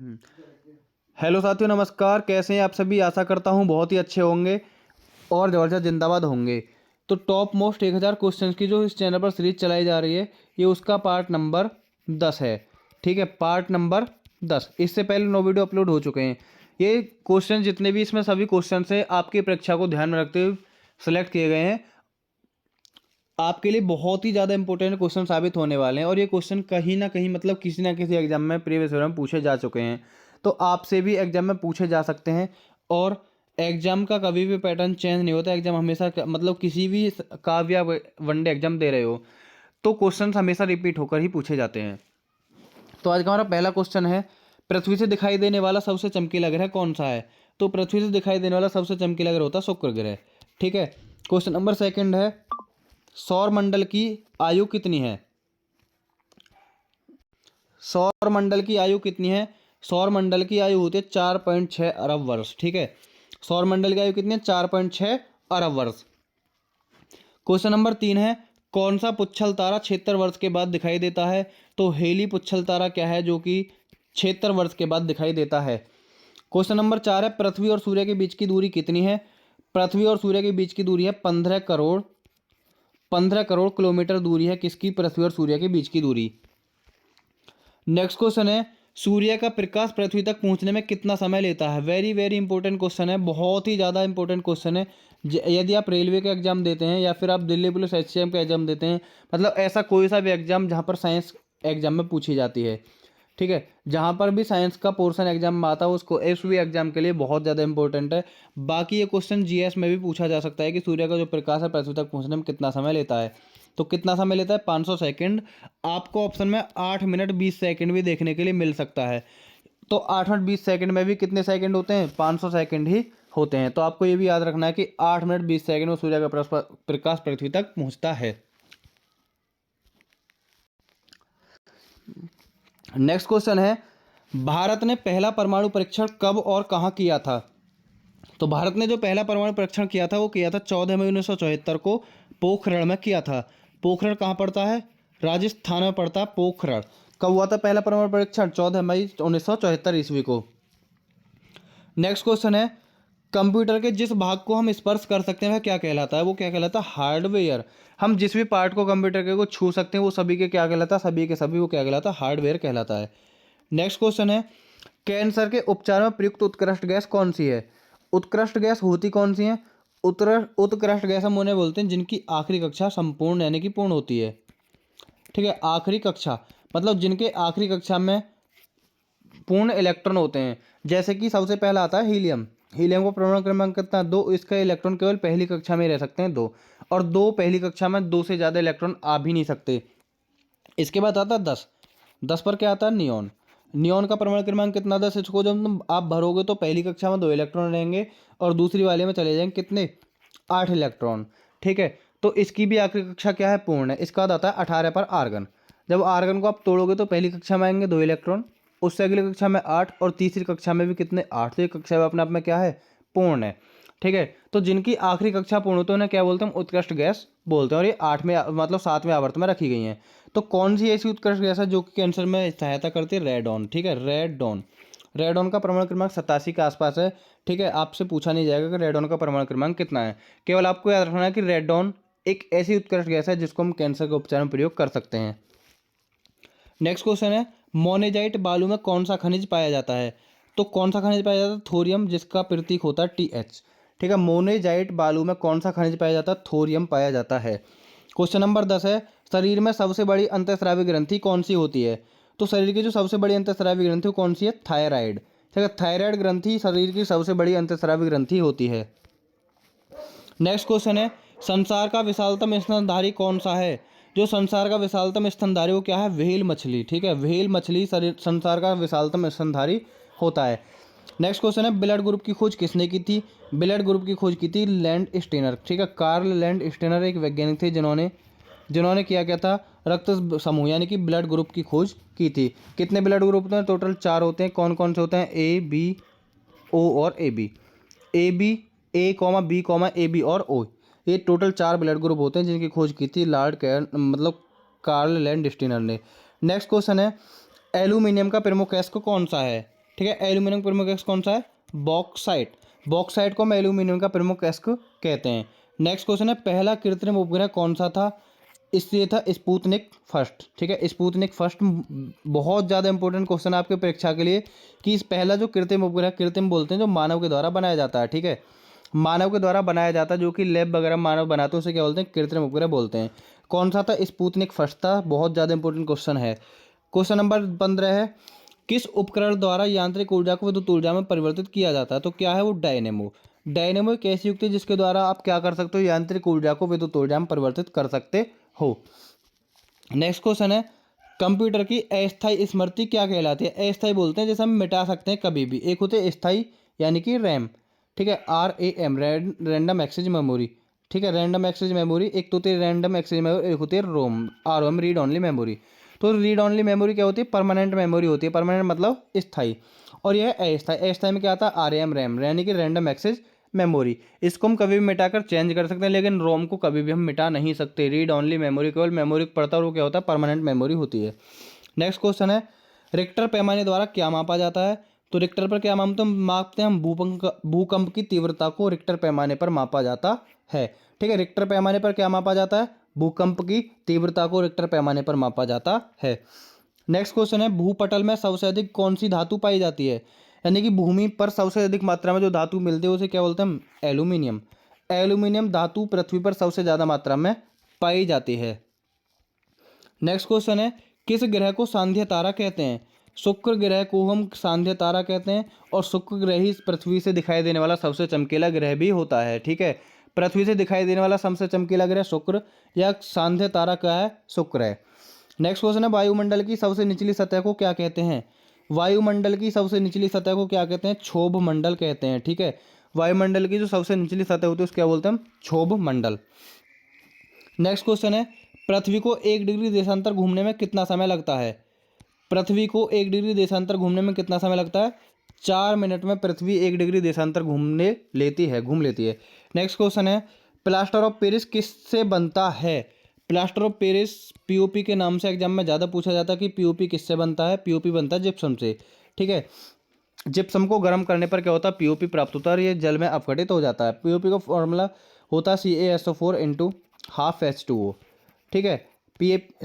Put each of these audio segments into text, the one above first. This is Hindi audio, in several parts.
हम्म। हेलो साथियों, नमस्कार। कैसे हैं आप सभी? आशा करता हूं बहुत ही अच्छे होंगे और ज़बरदस्त जिंदाबाद होंगे। तो टॉप मोस्ट 1000 क्वेश्चंस की जो इस चैनल पर सीरीज चलाई जा रही है, ये उसका पार्ट नंबर 10 है। ठीक है, पार्ट नंबर 10। इससे पहले 9 वीडियो अपलोड हो चुके हैं। ये क्वेश्चन जितने भी इसमें सभी क्वेश्चन है आपकी परीक्षा को ध्यान में रखते हुए सेलेक्ट किए गए हैं। आपके लिए बहुत ही ज़्यादा इंपॉर्टेंट क्वेश्चन साबित होने वाले हैं और ये क्वेश्चन कहीं ना कहीं मतलब किसी ना किसी एग्जाम में प्रीवियस ईयर में पूछे जा चुके हैं, तो आपसे भी एग्जाम में पूछे जा सकते हैं। और एग्जाम का कभी भी पैटर्न चेंज नहीं होता। एग्जाम हमेशा मतलब किसी भी काव्य या वनडे एग्जाम दे रहे हो तो क्वेश्चन हमेशा रिपीट होकर ही पूछे जाते हैं। तो आज का हमारा पहला क्वेश्चन है, पृथ्वी से दिखाई देने वाला सबसे चमकीला ग्रह कौन सा है? तो पृथ्वी से दिखाई देने वाला सबसे चमकीला ग्रह होता है शुक्र ग्रह। ठीक है। क्वेश्चन नंबर सेकंड है, सौर मंडल की आयु कितनी है? सौर मंडल की आयु कितनी है? सौर मंडल की आयु होती है 4.6 अरब वर्ष। ठीक है, सौर मंडल की आयु कितनी है? 4.6 अरब वर्ष। क्वेश्चन नंबर 3 है, कौन सा पुच्छल तारा 76 वर्ष के बाद दिखाई देता है? तो हेली पुच्छल तारा क्या है जो कि 76 वर्ष के बाद दिखाई देता है? क्वेश्चन नंबर 4 है, पृथ्वी और सूर्य के बीच की दूरी कितनी है? पृथ्वी और सूर्य के बीच की दूरी है 15 करोड़ किलोमीटर दूरी है किसकी? पृथ्वी और सूर्य के बीच की दूरी। नेक्स्ट क्वेश्चन है, सूर्य का प्रकाश पृथ्वी तक पहुंचने में कितना समय लेता है? वेरी वेरी इंपॉर्टेंट क्वेश्चन है, बहुत ही ज़्यादा इंपॉर्टेंट क्वेश्चन है। यदि आप रेलवे का एग्जाम देते हैं या फिर आप दिल्ली पुलिस एचसीएम का एग्जाम देते हैं, मतलब ऐसा कोई सा भी एग्जाम जहाँ पर साइंस एग्जाम में पूछी जाती है, ठीक है, जहाँ पर भी साइंस का पोर्शन एग्जाम में आता है उसको एस भी एग्जाम के लिए बहुत ज़्यादा इंपॉर्टेंट है। बाकी ये क्वेश्चन जीएस में भी पूछा जा सकता है कि सूर्य का जो प्रकाश है पृथ्वी तक पहुँचने में कितना समय लेता है। तो कितना समय लेता है? 500 सेकंड। आपको ऑप्शन में 8 मिनट 20 सेकंड भी देखने के लिए मिल सकता है। तो 8 मिनट 20 सेकंड में भी कितने सेकंड होते हैं? 500 सेकंड ही होते हैं। तो आपको ये भी याद रखना है कि 8 मिनट 20 सेकंड में सूर्य का प्रकाश पृथ्वी तक पहुंचता है। नेक्स्ट क्वेश्चन है, भारत ने पहला परमाणु परीक्षण कब और कहाँ किया था? तो भारत ने जो पहला परमाणु परीक्षण किया था वो किया था 14 मई 1974 को पोखरण में किया था। पोखरण कहाँ पड़ता है? राजस्थान में पड़ता है पोखरण। कब हुआ था पहला परमाणु परीक्षण? 14 मई 1974 ईस्वी को। नेक्स्ट क्वेश्चन है, कंप्यूटर के जिस भाग को हम स्पर्श कर सकते हैं वह क्या कहलाता है? वो क्या कहलाता है? हार्डवेयर। हम जिस भी पार्ट को कंप्यूटर के को छू सकते हैं वो सभी के क्या कहलाता है? सभी के सभी वो क्या कहलाता है? हार्डवेयर कहलाता है। नेक्स्ट क्वेश्चन है, कैंसर के उपचार में प्रयुक्त उत्कृष्ट गैस कौन सी है? उत्कृष्ट गैस होती कौन सी है? उत्कृष्ट गैस हम उन्हें बोलते हैं जिनकी आखिरी कक्षा संपूर्ण यानी कि पूर्ण होती है। ठीक है, आखिरी कक्षा मतलब जिनके आखिरी कक्षा में पूर्ण इलेक्ट्रॉन होते हैं। जैसे कि सबसे पहला आता है हीलियम। हीलियम को परमाणु क्रमांक कितना है? 2। इसका इलेक्ट्रॉन केवल पहली कक्षा में ही रह सकते हैं 2, और 2 पहली कक्षा में 2 से ज़्यादा इलेक्ट्रॉन आ भी नहीं सकते। इसके बाद आता है 10। 10 पर क्या आता है? नियॉन। नियॉन का परमाणु क्रमांक कितना? 10। इसको जब तुम आप भरोगे तो पहली कक्षा में 2 इलेक्ट्रॉन रहेंगे और दूसरी वाले में चले जाएंगे कितने? 8 इलेक्ट्रॉन। ठीक है, तो इसकी भी आखिरी कक्षा क्या है? पूर्ण है। इसका बाद आता है 18 पर आर्गन। जब आर्गन को आप तोड़ोगे तो पहली कक्षा में आएंगे 2 इलेक्ट्रॉन, उससे अगली कक्षा में 8 और तीसरी कक्षा में भी कितने? 8। तो ये कक्षा में अपने आप में क्या है? पूर्ण है। ठीक है, तो जिनकी आखिरी कक्षा पूर्ण होती है उन्हें क्या बोलते हैं? उत्कृष्ट गैस बोलते हैं। और ये 8वें मतलब 7वें आवर्त में रखी गई हैं। तो कौन सी ऐसी उत्कृष्ट गैस है जो कि कैंसर में सहायता करती है? रेडॉन। ठीक है, रेडॉन। रेडॉन का परमाणु क्रमांक 87 के आसपास है। ठीक है, आपसे पूछा नहीं जाएगा कि रेडॉन का परमाणु क्रमांक कितना है। केवल आपको याद रखना है कि रेडॉन एक ऐसी उत्कृष्ट गैस है जिसको हम कैंसर के उपचार में प्रयोग कर सकते हैं। नेक्स्ट क्वेश्चन है, मोनेजाइट बालू में कौन सा खनिज पाया जाता है? तो कौन सा खनिज पाया जाता है? थोरियम, जिसका प्रतीक होता है TH। ठीक है, मोनेजाइट बालू में कौन सा खनिज पाया जाता है? थोरियम पाया जाता है। क्वेश्चन नंबर 10 है, शरीर में सबसे बड़ी अंतःस्रावी ग्रंथि कौन सी होती है? तो शरीर की जो सबसे बड़ी अंतःस्रावी ग्रंथि वो कौन सी है? थायराइड। ठीक है, थायराइड ग्रंथि शरीर की सबसे बड़ी अंतःस्रावी ग्रंथि होती है। नेक्स्ट क्वेश्चन है, संसार का विशालतम स्तनधारी कौन सा है? जो संसार का विशालतम स्तनधारी वो क्या है? व्हेल मछली। ठीक है, व्हेल मछली संसार का विशालतम स्तनधारी होता है। नेक्स्ट क्वेश्चन है, ब्लड ग्रुप की खोज किसने की थी? ब्लड ग्रुप की खोज की थी लैंड स्टेनर। ठीक है, कार्ल लैंड स्टेनर एक वैज्ञानिक थे जिन्होंने जिन्होंने क्या था? रक्त समूह यानी कि ब्लड ग्रुप की खोज की थी। कितने ब्लड ग्रुप होते हैं? टोटल 4 होते हैं। कौन कौन से होते हैं? A B O और AB। AB A, B, और O। ये टोटल 4 ब्लड ग्रुप होते हैं जिनकी खोज की थी कार्ल लैंड स्टीनर ने। नेक्स्ट क्वेश्चन है, एल्यूमिनियम का प्रमुख अयस्क कौन सा है? ठीक है। एल्यूमिनियम का प्रमुख अयस्क कौन सा है? बॉक्साइट। बॉक्साइट को हम एल्यूमिनियम का प्रमुख अयस्क कहते हैं। नेक्स्ट क्वेश्चन है, पहला कृत्रिम उपग्रह कौन सा था? इसलिए था स्पुतनिक फर्स्ट। ठीक है, स्पुतनिक फर्स्ट बहुत ज़्यादा इंपॉर्टेंट क्वेश्चन आपके परीक्षा के लिए कि इस पहला जो कृत्रिम उपग्रह, कृत्रिम बोलते हैं जो मानव के द्वारा बनाया जाता है। ठीक है, मानव के द्वारा बनाया जाता है, जो कि लैब वगैरह मानव बनाते हैं, उसे क्या बोलते हैं? कृत्रिम उपग्रह बोलते हैं। कौन सा था? स्पुतनिक फर्स्ट था। बहुत ज़्यादा इंपॉर्टेंट क्वेश्चन है। क्वेश्चन नंबर 15 है, किस उपकरण द्वारा यांत्रिक ऊर्जा को विद्युत ऊर्जा में परिवर्तित किया जाता है? तो क्या है वो? डायनेमो। डायनेमो एक ऐसी युक्ति है जिसके द्वारा आप क्या कर सकते हो? यांत्रिक ऊर्जा को विद्युत ऊर्जा में परिवर्तित कर सकते हो। नेक्स्ट क्वेश्चन है, कंप्यूटर की अस्थायी स्मृति क्या कहलाती है? अस्थायी बोलते हैं जैसे हम मिटा सकते हैं कभी भी। एक होते हैं स्थायी यानी कि रैम। ठीक है, RAM, रैंडम एक्सेस मेमोरी। ठीक है, रैंडम एक्सेस मेमोरी। एक तो होती है रैंडम एक्सेस मेमोरी, एक होती है ROM, रीड ओनली मेमोरी। तो रीड ओनली मेमोरी क्या होती है? परमानेंट मेमोरी होती है। परमानेंट मतलब स्थायी। और यह अस्थायी। अस्थायी में क्या आता है? RAM, रैम यानी कि रैंडम एक्सेस मेमोरी। इसको हम कभी भी मिटाकर चेंज कर सकते हैं, लेकिन रोम को कभी भी हम मिटा नहीं सकते। रीड ओनली मेमोरी केवल मेमोरी को पढ़ता है, वो क्या होता है? परमानेंट मेमोरी होती है। नेक्स्ट क्वेश्चन है, रिक्टर पैमाने द्वारा क्या मापा जाता है? तो रिक्टर पर क्या मापते हैं हम? भूकंप की तीव्रता को रिक्टर पैमाने पर मापा जाता है। ठीक है, रिक्टर पैमाने पर क्या मापा जाता है? भूकंप की तीव्रता को रिक्टर पैमाने पर मापा जाता है। नेक्स्ट क्वेश्चन है, भूपटल में सबसे अधिक कौन सी धातु पाई जाती है? यानी कि भूमि पर सबसे अधिक मात्रा में जो धातु मिलती है उसे क्या बोलते हैं हम? एल्यूमिनियम। एल्यूमिनियम धातु पृथ्वी पर सबसे ज़्यादा मात्रा में पाई जाती है। नेक्स्ट क्वेश्चन है, किस ग्रह को सांध्य तारा कहते हैं? शुक्र ग्रह को हम सांध्य तारा कहते हैं, और शुक्र ग्रह ही पृथ्वी से दिखाई देने वाला सबसे चमकीला ग्रह भी होता है। ठीक है, पृथ्वी से दिखाई देने वाला सबसे चमकीला ग्रह शुक्र या सांध्य तारा क्या है? शुक्र है। नेक्स्ट क्वेश्चन है, वायुमंडल की सबसे निचली सतह को क्या कहते हैं? वायुमंडल की सबसे निचली सतह को क्या कहते हैं? क्षोभ मंडल कहते हैं। ठीक है, वायुमंडल की जो सबसे निचली सतह होती है उसको क्या बोलते हैं हम? क्षोभ मंडल। नेक्स्ट क्वेश्चन है, पृथ्वी को 1 डिग्री देशांतर घूमने में कितना समय लगता है? पृथ्वी को 1 डिग्री देशांतर घूमने में कितना समय लगता है? 4 मिनट में पृथ्वी 1 डिग्री देशांतर घूम लेती है। नेक्स्ट क्वेश्चन है, प्लास्टर ऑफ पेरिस किससे बनता है? प्लास्टर ऑफ पेरिस POP के नाम से एग्जाम में ज़्यादा पूछा जाता है कि POP किससे बनता है? POP बनता है जिप्सम से। ठीक है, जिप्सम को गर्म करने पर क्या होता है? POP प्राप्त होता है और ये जल में अपघटित हो जाता है। POP का फॉर्मूला होता है CaSO4 इंटू हाफ H2O। ठीक है,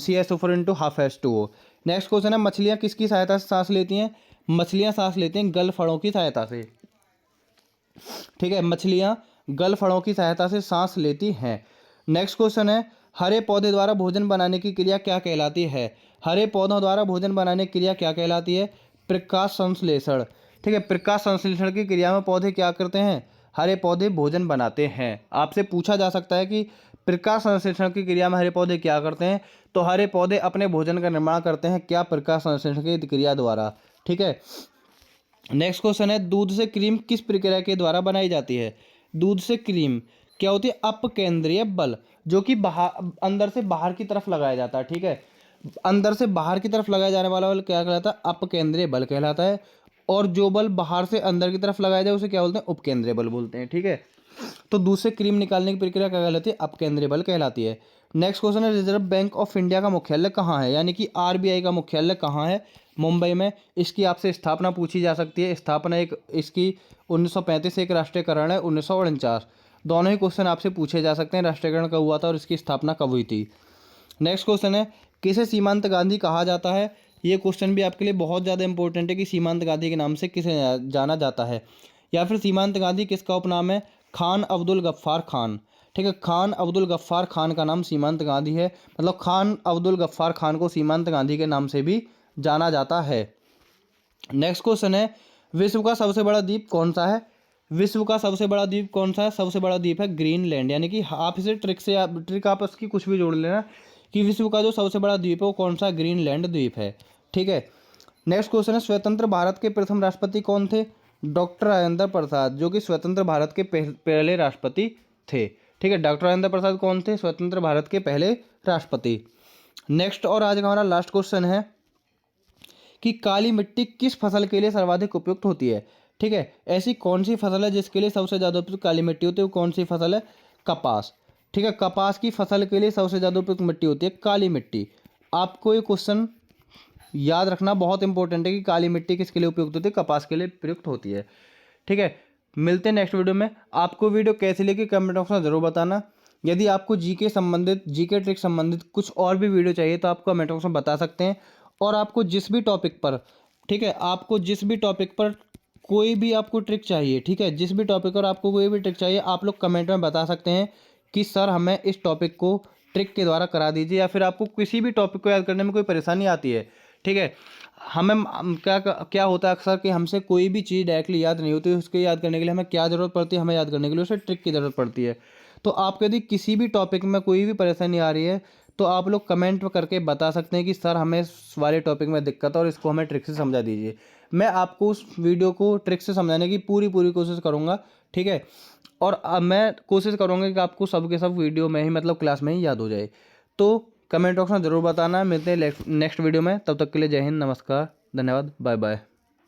CaSO4 into half H2O। Next question है, मछलियाँ किसकी सहायता से सांस लेती हैं? मछलियाँ सांस लेती हैं गलफड़ों की सहायता से। ठीक है, मछलियाँ गलफड़ों की सहायता से सांस लेती हैं। नेक्स्ट क्वेश्चन है, हरे पौधे द्वारा भोजन बनाने की क्रिया क्या कहलाती है? हरे पौधों द्वारा भोजन बनाने की क्रिया क्या कहलाती है? प्रकाश संश्लेषण। ठीक है, प्रकाश संश्लेषण की क्रिया में पौधे क्या करते हैं? हरे पौधे भोजन बनाते हैं। आपसे पूछा जा सकता है कि प्रकाश संश्लेषण की क्रिया में हरे पौधे क्या करते हैं? तो हरे पौधे अपने भोजन का निर्माण करते हैं क्या? प्रकाश संश्लेषण की क्रिया द्वारा। ठीक है, नेक्स्ट क्वेश्चन है, दूध से क्रीम किस प्रक्रिया के द्वारा बनाई जाती है? दूध से क्रीम क्या होती है? अपकेंद्रीय बल, जो कि बाहर अंदर से बाहर की तरफ लगाया जाता है। ठीक है, अंदर से बाहर की तरफ लगाया जाने वाला बल क्या कहलाता है? अपकेंद्रीय बल कहलाता है। और जो बल बाहर से अंदर की तरफ लगाया जाए उसे क्या बोलते हैं? उपकेंद्रीय बल बोलते हैं। ठीक है, तो दूध से क्रीम निकालने की प्रक्रिया क्या कहलाती है? अपकेंद्रीय बल कहलाती है। नेक्स्ट क्वेश्चन है, रिजर्व बैंक ऑफ इंडिया का मुख्यालय कहाँ है? यानी कि RBI का मुख्यालय कहाँ है? मुंबई में। इसकी आपसे स्थापना पूछी जा सकती है। स्थापना एक इसकी 1935 से, एक राष्ट्रीयकरण है 1949। दोनों ही क्वेश्चन आपसे पूछे जा सकते हैं, राष्ट्रीयकरण कब हुआ था और इसकी स्थापना कब हुई थी। नेक्स्ट क्वेश्चन है, किसे सीमांत गांधी कहा जाता है? ये क्वेश्चन भी आपके लिए बहुत ज़्यादा इंपॉर्टेंट है कि सीमांत गांधी के नाम से किसे जाना जाता है, या फिर सीमांत गांधी किसका उपनाम है? खान अब्दुल गफ्फार खान। ठीक है, खान अब्दुल गफ्फार खान का नाम सीमांत गांधी है। मतलब खान अब्दुल गफ्फार खान को सीमांत गांधी के नाम से भी जाना जाता है। नेक्स्ट क्वेश्चन है, विश्व का सबसे बड़ा द्वीप कौन सा है? विश्व का सबसे बड़ा द्वीप कौन सा है? सबसे बड़ा द्वीप है ग्रीनलैंड। यानी कि आप इसे ट्रिक आप इसकी कुछ भी जोड़ लेना कि विश्व का जो सबसे बड़ा द्वीप है वो कौन सा? ग्रीनलैंड द्वीप है। ठीक है, नेक्स्ट क्वेश्चन है, स्वतंत्र भारत के प्रथम राष्ट्रपति कौन थे? डॉक्टर राजेंद्र प्रसाद, जो कि स्वतंत्र भारत के पहले राष्ट्रपति थे। ठीक है, डॉक्टर राजेंद्र प्रसाद कौन थे? स्वतंत्र भारत के पहले राष्ट्रपति। नेक्स्ट और आज का हमारा लास्ट क्वेश्चन है कि काली मिट्टी किस फसल के लिए सर्वाधिक उपयुक्त होती है? ठीक है, ऐसी कौन सी फसल है जिसके लिए सबसे ज़्यादा उपयुक्त काली मिट्टी होती है? वो कौन सी फसल है? कपास। ठीक है, कपास की फसल के लिए सबसे ज़्यादा उपयुक्त मिट्टी होती है काली मिट्टी। आपको ये क्वेश्चन याद रखना बहुत इंपॉर्टेंट है कि काली मिट्टी किसके लिए उपयुक्त होती है, कपास के लिए प्रयुक्त होती है। ठीक है, मिलते हैं नेक्स्ट वीडियो में। आपको वीडियो कैसी लगी कमेंट बॉक्स में ज़रूर बताना। यदि आपको जीके संबंधित, जीके ट्रिक संबंधित कुछ और भी वीडियो चाहिए तो आप कमेंट बॉक्स में बता सकते हैं। और आपको जिस भी टॉपिक पर, ठीक है, आपको जिस भी टॉपिक पर कोई भी आपको ट्रिक चाहिए, ठीक है, जिस भी टॉपिक पर आपको कोई भी ट्रिक चाहिए आप लोग कमेंट में बता सकते हैं कि सर हमें इस टॉपिक को ट्रिक के द्वारा करा दीजिए, या फिर आपको किसी भी टॉपिक को याद करने में कोई परेशानी आती है, ठीक है। क्या क्या होता है अक्सर कि हमसे कोई भी चीज़ डायरेक्टली याद नहीं होती, उसके याद करने के लिए हमें क्या ज़रूरत पड़ती है, हमें याद करने के लिए उसे ट्रिक की ज़रूरत पड़ती है। तो आपको यदि किसी भी टॉपिक में कोई भी परेशानी आ रही है तो आप लोग कमेंट करके बता सकते हैं कि सर हमें इस वाले टॉपिक में दिक्कत है और इसको हमें ट्रिक से समझा दीजिए। मैं आपको उस वीडियो को ट्रिक से समझाने की पूरी पूरी कोशिश करूँगा, ठीक है। और मैं कोशिश करूँगा कि आपको सब के सब वीडियो में ही, मतलब क्लास में ही याद हो जाए। तो कमेंट बॉक्स में ज़रूर बताना। मिलते हैं नेक्स्ट वीडियो में, तब तक के लिए जय हिंद, नमस्कार, धन्यवाद, बाय बाय।